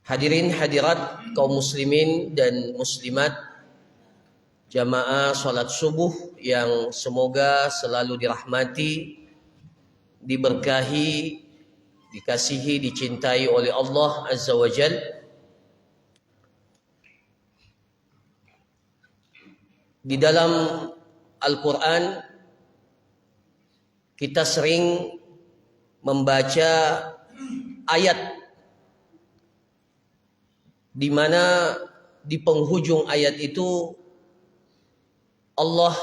Hadirin hadirat kaum muslimin dan muslimat, jamaah salat subuh yang semoga selalu dirahmati, diberkahi, dikasihi, dicintai oleh Allah Azza wa Jal. Di dalam Al-Quran kita sering membaca ayat di mana di penghujung ayat itu Allah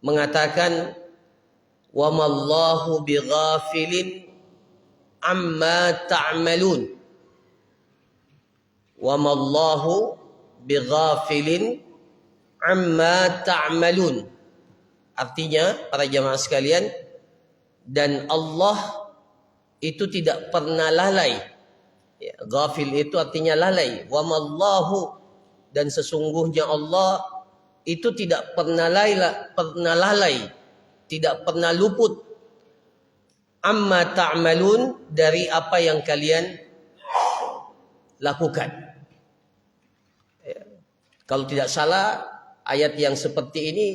mengatakan wa mallahu bighafilin amma ta'malun, wa mallahu bighafilin amma ta'malun. Artinya para jamaah sekalian, dan Allah itu tidak pernah lalai. Ya, ghafil itu artinya lalai. Wa mallahu, dan sesungguhnya Allah itu tidak pernah lalai, tidak pernah luput. Amma ta'malun, dari apa yang kalian lakukan. Ya. Kalau tidak salah, ayat yang seperti ini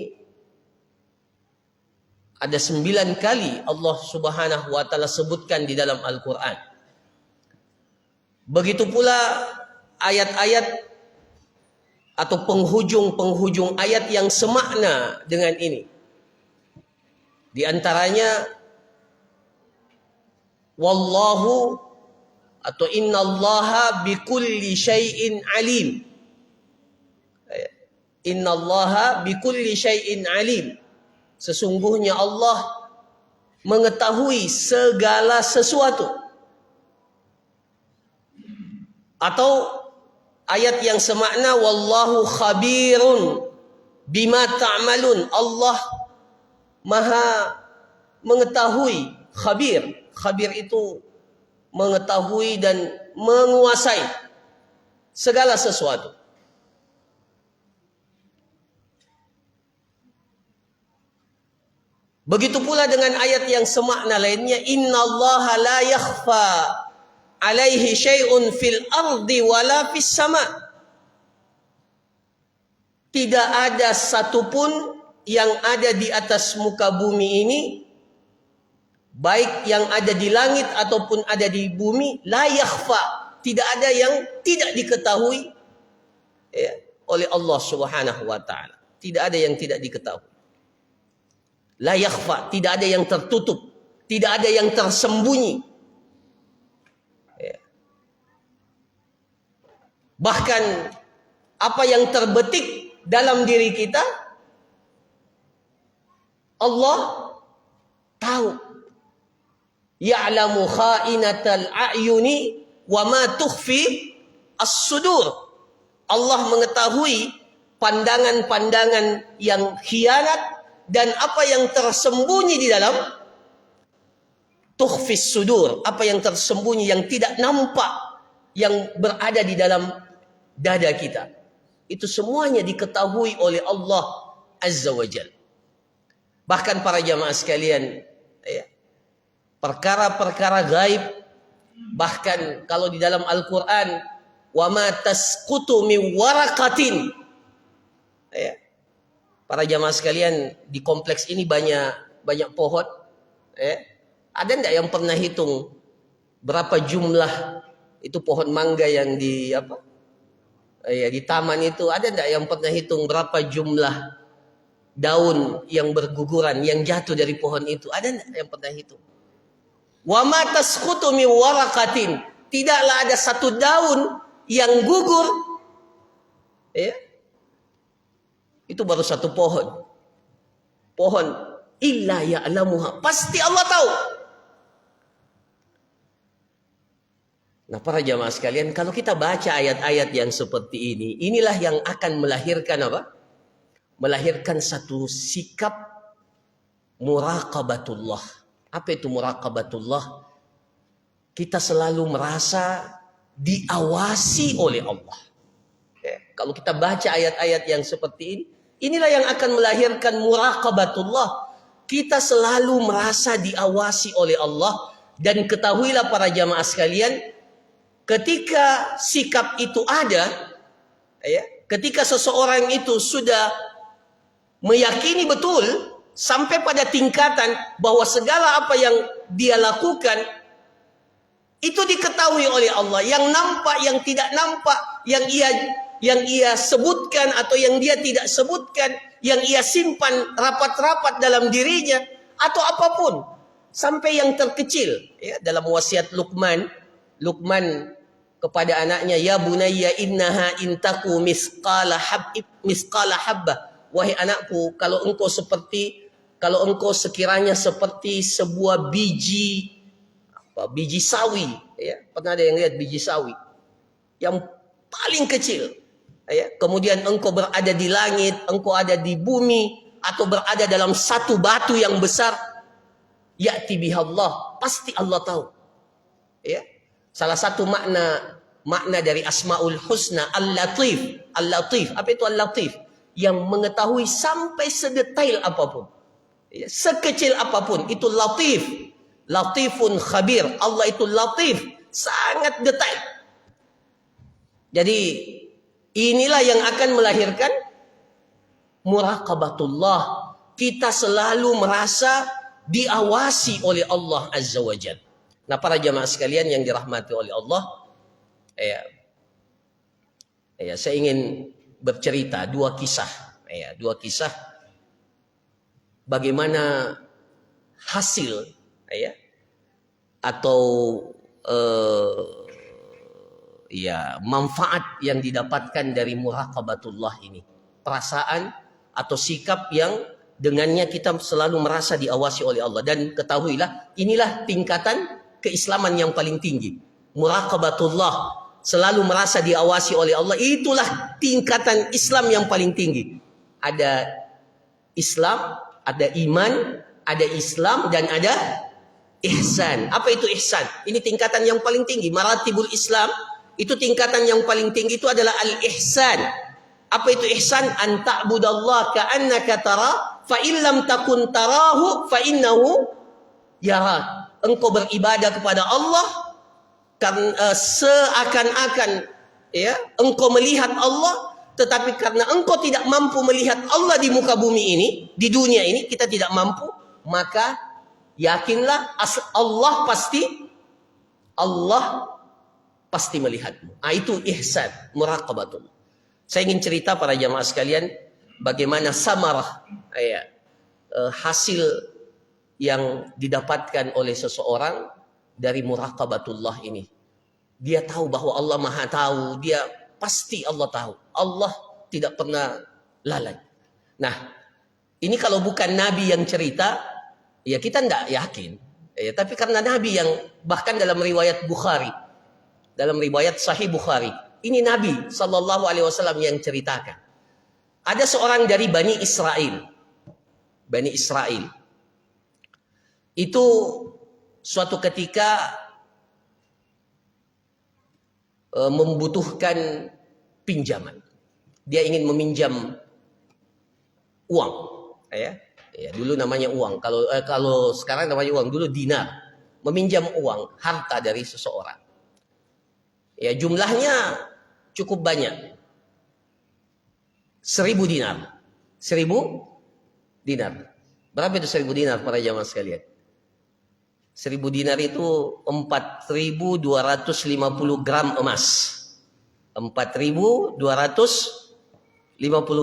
ada 9 kali Allah Subhanahu wa ta'ala sebutkan di dalam Al-Quran. Begitu pula ayat-ayat atau penghujung-penghujung ayat yang semakna dengan ini. Di antaranya wallahu atau innallaha bikulli syai'in alim. Innallaha bikulli syai'in alim. Sesungguhnya Allah mengetahui segala sesuatu. Atau ayat yang semakna wallahu khabirun bima ta'malun. Allah maha mengetahui. Khabir itu mengetahui dan menguasai segala sesuatu. Begitu pula dengan ayat yang semakna lainnya, innallaha la yakhfa alaihi syai'un fil ardi wala fis sama. Tidak ada satupun yang ada di atas muka bumi ini, baik yang ada di langit ataupun ada di bumi, la yakhfa, tidak ada yang tidak diketahui ya, oleh Allah Subhanahu wa ta'ala. Tidak ada yang tidak diketahui. La yakhfa, tidak ada yang tertutup, tidak ada yang tersembunyi. Bahkan apa yang terbetik dalam diri kita, Allah tahu. Ya'lamu kha'inatal a'yuni wa ma tukhfi as-sudur. Allah mengetahui pandangan-pandangan yang khianat dan apa yang tersembunyi di dalam tukhfis sudur, apa yang tersembunyi yang tidak nampak, yang berada di dalam dada kita. Itu semuanya diketahui oleh Allah Azza wa Jal. Bahkan para jamaah sekalian, ya, perkara-perkara gaib, bahkan kalau di dalam Al-Quran, wa ma tasqutu min waraqatin. Ya. Para jamaah sekalian, di kompleks ini banyak pohon. Ya. Ada enggak yang pernah hitung berapa jumlah itu pohon mangga yang di taman itu? Ada enggak yang pernah hitung berapa jumlah daun yang berguguran yang jatuh dari pohon itu? Ada enggak yang pernah hitung? Wa ma tasqutu min waraqatin, tidaklah ada satu daun yang gugur. Ya. Itu baru satu pohon. Pohon illa ya'lamuha, pasti Allah tahu. Nah, para jamaah sekalian, kalau kita baca ayat-ayat yang seperti ini, inilah yang akan melahirkan apa? Melahirkan satu sikap muraqabatullah. Apa itu muraqabatullah? Kita selalu merasa diawasi oleh Allah. Kalau kita baca ayat-ayat yang seperti ini, inilah yang akan melahirkan muraqabatullah. Kita selalu merasa diawasi oleh Allah. Dan ketahuilah para jamaah sekalian, ketika sikap itu ada, ya, ketika seseorang itu sudah meyakini betul sampai pada tingkatan bahwa segala apa yang dia lakukan itu diketahui oleh Allah, yang nampak, yang tidak nampak, yang ia sebutkan atau yang dia tidak sebutkan, yang ia simpan rapat-rapat dalam dirinya atau apapun, sampai yang terkecil, ya, dalam wasiat Luqman kepada anaknya, ya bunayya innaha intaku misqala habbah, wahai anakku, kalau engkau sekiranya seperti sebuah biji sawi, ya, pernah ada yang lihat biji sawi yang paling kecil, ya, kemudian engkau berada di langit, engkau ada di bumi, atau berada dalam satu batu yang besar, ya'ti bihallah, pasti Allah tahu, ya. Salah satu makna dari Asmaul Husna Al-Latif. Apa itu Al-Latif? Yang mengetahui sampai sedetail apapun, ya, sekecil apapun, itu latif. Latifun khabir. Allah itu latif, sangat detail. Jadi inilah yang akan melahirkan muraqabatullah. Kita selalu merasa diawasi oleh Allah Azza wa Jalla. Nah, para jamaah sekalian yang dirahmati oleh Allah, saya ingin bercerita dua kisah bagaimana hasil, atau manfaat yang didapatkan dari muraqabatullah ini, perasaan atau sikap yang dengannya kita selalu merasa diawasi oleh Allah. Dan ketahuilah, inilah tingkatan keislaman yang paling tinggi. Muraqabatullah, selalu merasa diawasi oleh Allah, itulah tingkatan Islam yang paling tinggi. Ada Islam, ada iman, ada Islam, dan ada ihsan. Apa itu ihsan? Ini tingkatan yang paling tinggi. Maratibul Islam, itu tingkatan yang paling tinggi, itu adalah al-ihsan. Apa itu ihsan? An ta'budallaha ka'annaka tara, fa illam takun tarahu fa innahu yarak. Engkau beribadah kepada Allah seakan-akan, ya, engkau melihat Allah, tetapi karena engkau tidak mampu melihat Allah di muka bumi ini, di dunia ini kita tidak mampu, maka yakinlah Allah pasti melihatmu. Itu ihsan, muraqabatullah. Saya ingin cerita para jamaah sekalian bagaimana samarah, hasil yang didapatkan oleh seseorang dari muraqabatullah ini. Dia tahu bahwa Allah Maha tahu, dia pasti Allah tahu. Allah tidak pernah lalai. Nah, ini kalau bukan Nabi yang cerita, ya kita tidak yakin. Tapi karena Nabi yang bahkan dalam riwayat Bukhari, dalam riwayat Sahih Bukhari, ini Nabi Sallallahu Alaihi Wasallam yang ceritakan. Ada seorang dari Bani Israel. Itu suatu ketika membutuhkan pinjaman. Dia ingin meminjam uang, dulu namanya uang. Kalau sekarang namanya uang, dulu dinar. Meminjam uang, harta dari seseorang. Ya, jumlahnya cukup banyak. 1.000 dinar. 1.000 dinar. Berapa itu 1.000 dinar para jamaah sekalian? 1.000 dinar itu 4.250 gram emas. 4.250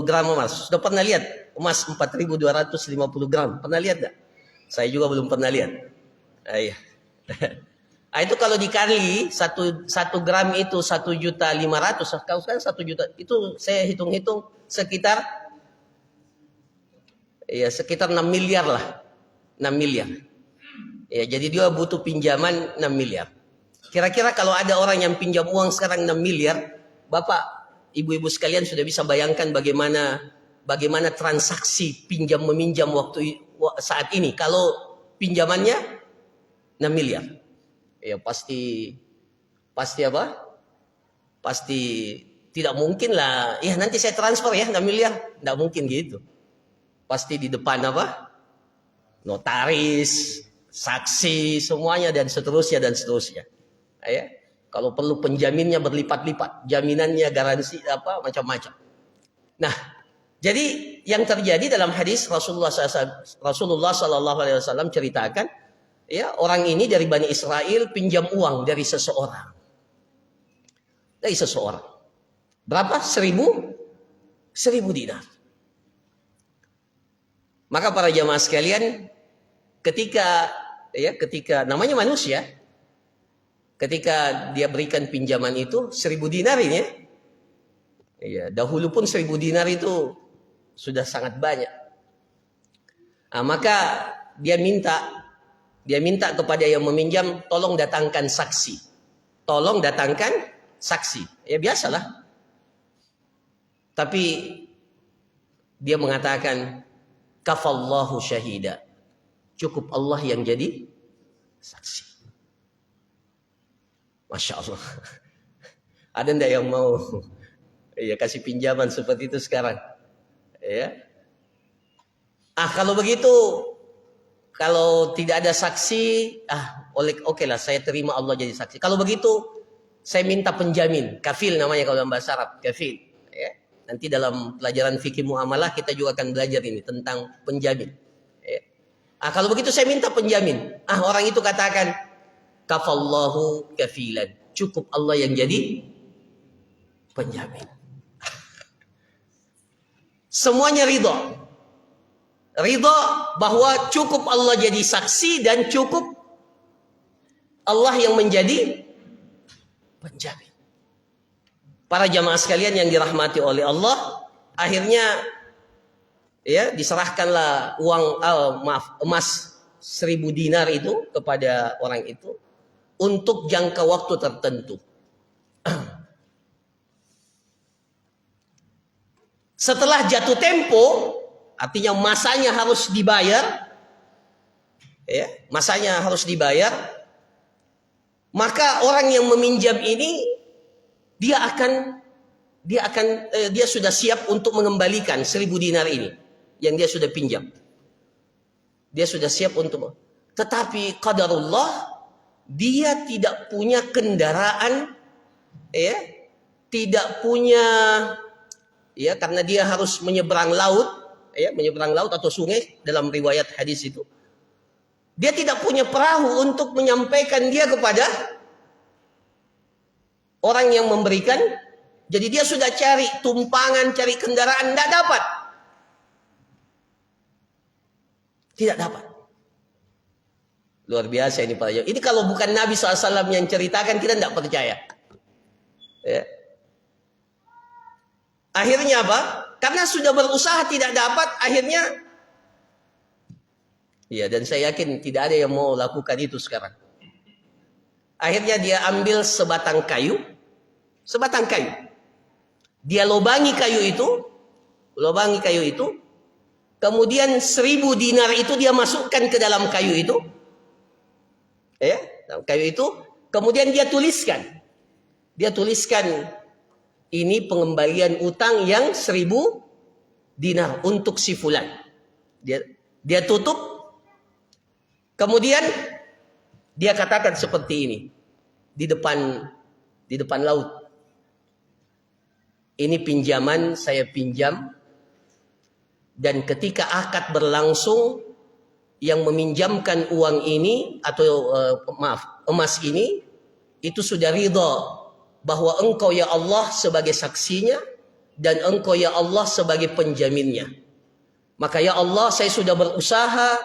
gram emas. Sudah pernah lihat emas 4.250 gram? Pernah lihat enggak? Saya juga belum pernah lihat. Iya. Itu kalau dikali 1 gram itu 1.500.000. Kalau sekarang 1 juta itu saya hitung-hitung sekitar 6 miliar lah. 6 miliar. Ya, jadi dia butuh pinjaman 6 miliar. Kira-kira kalau ada orang yang pinjam uang sekarang 6 miliar, Bapak, Ibu-ibu sekalian sudah bisa bayangkan bagaimana transaksi pinjam meminjam saat ini. Kalau pinjamannya 6 miliar. Ya pasti apa? Pasti tidak mungkin lah. Ya nanti saya transfer ya 6 miliar. Tidak mungkin gitu. Pasti di depan apa? Notaris, saksi, semuanya dan seterusnya. Ya. Kalau perlu penjaminnya berlipat-lipat, jaminannya garansi apa macam-macam. Nah, jadi yang terjadi dalam hadis Rasulullah Sallallahu Alaihi Wasallam ceritakan, ya orang ini dari Bani Israel pinjam uang dari seseorang, berapa? 1000 dinar. Maka para jamaah sekalian, ketika namanya manusia, ketika dia berikan pinjaman itu 1000 dinar ini, ya, dahulu pun 1000 dinar itu sudah sangat banyak. Nah, maka dia minta kepada yang meminjam, tolong datangkan saksi. Tolong datangkan saksi. Ya biasalah. Tapi dia mengatakan, kafallahu syahida. Cukup Allah yang jadi saksi. Masya Allah. Ada enggak yang mau ya kasih pinjaman seperti itu sekarang? Ya. Kalau begitu, kalau tidak ada saksi, oke lah, saya terima Allah jadi saksi. Kalau begitu, saya minta penjamin, kafil namanya kalau dalam bahasa Arab, kafil. Ya. Nanti dalam pelajaran fikih muamalah kita juga akan belajar ini tentang penjamin. Ya. Kalau begitu saya minta penjamin. Orang itu katakan, kafallahu kafilan. Cukup Allah yang jadi penjamin. Semuanya ridho. Ridho bahwa cukup Allah jadi saksi dan cukup Allah yang menjadi penjamin. Para jamaah sekalian yang dirahmati oleh Allah, akhirnya ya diserahkanlah emas 1000 dinar itu kepada orang itu untuk jangka waktu tertentu. Setelah jatuh tempo, artinya masanya harus dibayar, ya, masanya harus dibayar, maka orang yang meminjam ini dia sudah siap untuk mengembalikan 1000 dinar ini yang dia sudah pinjam. Dia sudah siap untuk, tetapi qadarullah dia tidak punya kendaraan, ya, tidak punya, ya, karena dia harus menyeberang laut, ya, menyeberang laut atau sungai dalam riwayat hadis itu. Dia tidak punya perahu untuk menyampaikan dia kepada orang yang memberikan. Jadi dia sudah cari tumpangan, cari kendaraan, tidak dapat. Tidak dapat. Luar biasa ini Pak. Ini kalau bukan Nabi SAW yang ceritakan, kita tidak percaya. Ya. Akhirnya apa? Karena sudah berusaha tidak dapat, akhirnya, ya, dan saya yakin tidak ada yang mau lakukan itu sekarang. Akhirnya dia ambil sebatang kayu. Dia lobangi kayu itu, kemudian 1000 dinar itu dia masukkan ke dalam kayu itu, ya, dalam kayu itu, kemudian dia tuliskan, ini pengembalian utang yang 1000 dinar untuk si fulan. Dia tutup, kemudian dia katakan seperti ini di depan laut. Ini pinjaman saya pinjam, dan ketika akad berlangsung, yang meminjamkan uang ini atau emas ini itu sudah ridha bahwa engkau ya Allah sebagai saksinya dan engkau ya Allah sebagai penjaminnya. Maka ya Allah, saya sudah berusaha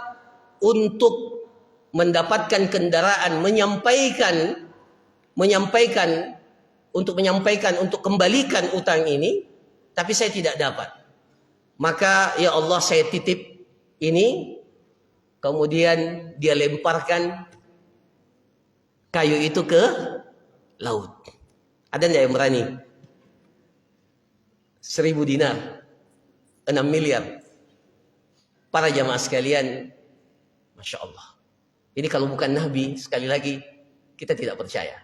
untuk mendapatkan kendaraan, untuk kembalikan utang ini, tapi saya tidak dapat. Maka ya Allah, saya titip ini. Kemudian dia lemparkan kayu itu ke laut. Ada enggak yang berani? 1000 dinar, 6 miliar. Para jamaah sekalian, Masya Allah. Ini kalau bukan Nabi, sekali lagi, kita tidak percaya.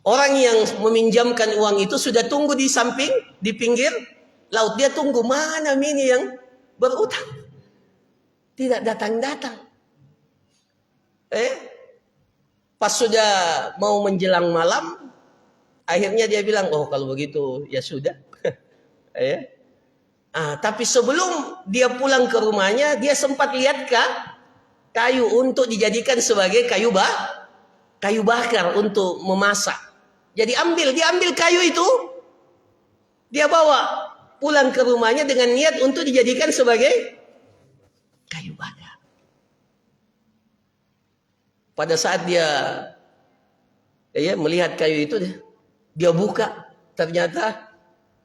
Orang yang meminjamkan uang itu sudah tunggu di samping, di pinggir laut. Dia tunggu, mana ini yang berutang. Tidak datang-datang. Pas sudah mau menjelang malam, akhirnya dia bilang, oh kalau begitu ya sudah. Ya. Tapi sebelum dia pulang ke rumahnya, dia sempat lihat kayu untuk dijadikan sebagai kayu bakar untuk memasak. Jadi dia ambil kayu itu, dia bawa pulang ke rumahnya dengan niat untuk dijadikan sebagai kayu bakar. Pada saat dia melihat kayu itu, dia buka, ternyata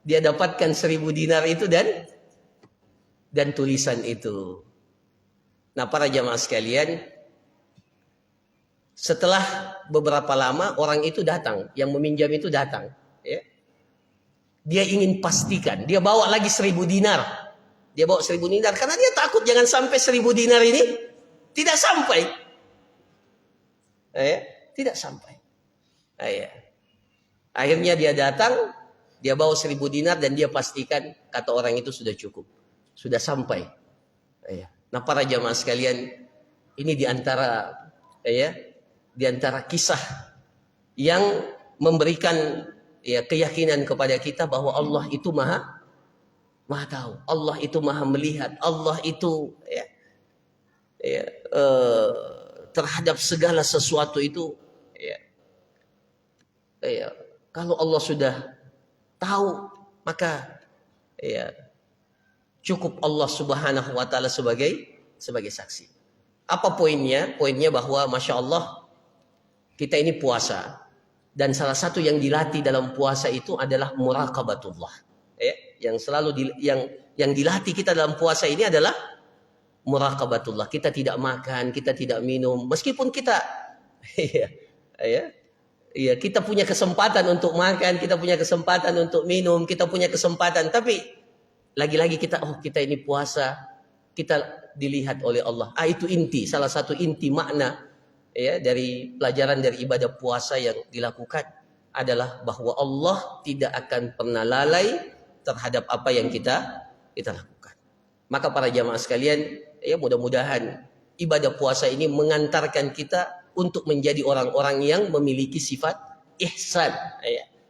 dia dapatkan 1000 dinar itu dan tulisan itu. Nah, para jamaah sekalian, setelah beberapa lama orang itu datang, yang meminjam itu datang. Ya. Dia ingin pastikan, dia bawa lagi 1000 dinar. Dia bawa 1000 dinar karena dia takut jangan sampai 1000 dinar ini tidak sampai. Tidak sampai. Akhirnya dia datang, dia bawa 1000 dinar dan dia pastikan kata orang itu sudah cukup, sudah sampai. Nah, para jamaah sekalian, ini diantara kisah yang memberikan keyakinan kepada kita bahwa Allah itu maha tahu, Allah itu maha melihat, Allah itu terhadap segala sesuatu itu kalau Allah sudah tahu, maka cukup Allah Subhanahu wa taala sebagai saksi. Apa poinnya? Poinnya bahwa Masya Allah, kita ini puasa, dan salah satu yang dilatih dalam puasa itu adalah muraqabatullah. Yang selalu yang dilatih kita dalam puasa ini adalah muraqabatullah. Kita tidak makan, kita tidak minum, meskipun kita kita punya kesempatan untuk makan, kita punya kesempatan untuk minum, kita punya kesempatan, tapi lagi-lagi kita ini puasa, kita dilihat oleh Allah. Itu salah satu inti makna dari pelajaran dari ibadah puasa yang dilakukan adalah bahwa Allah tidak akan pernah lalai terhadap apa yang kita lakukan. Maka para jamaah sekalian, mudah-mudahan ibadah puasa ini mengantarkan kita untuk menjadi orang-orang yang memiliki sifat ihsan.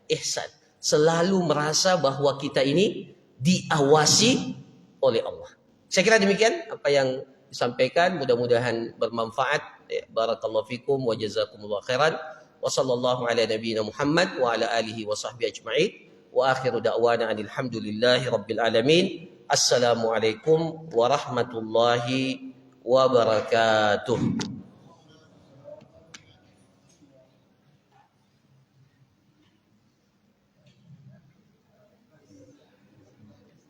Ihsan. Selalu merasa bahwa kita ini diawasi oleh Allah. Saya kira demikian apa yang disampaikan, mudah-mudahan bermanfaat. Barakallahu fikum wa jazakumullah khairan. Wa sallallahu ala nabiyyina Muhammad wa ala alihi wa sahbihi ajma'in. Wa akhiru da'wana alhamdulillahi rabbil alamin. Assalamualaikum warahmatullahi wabarakatuh.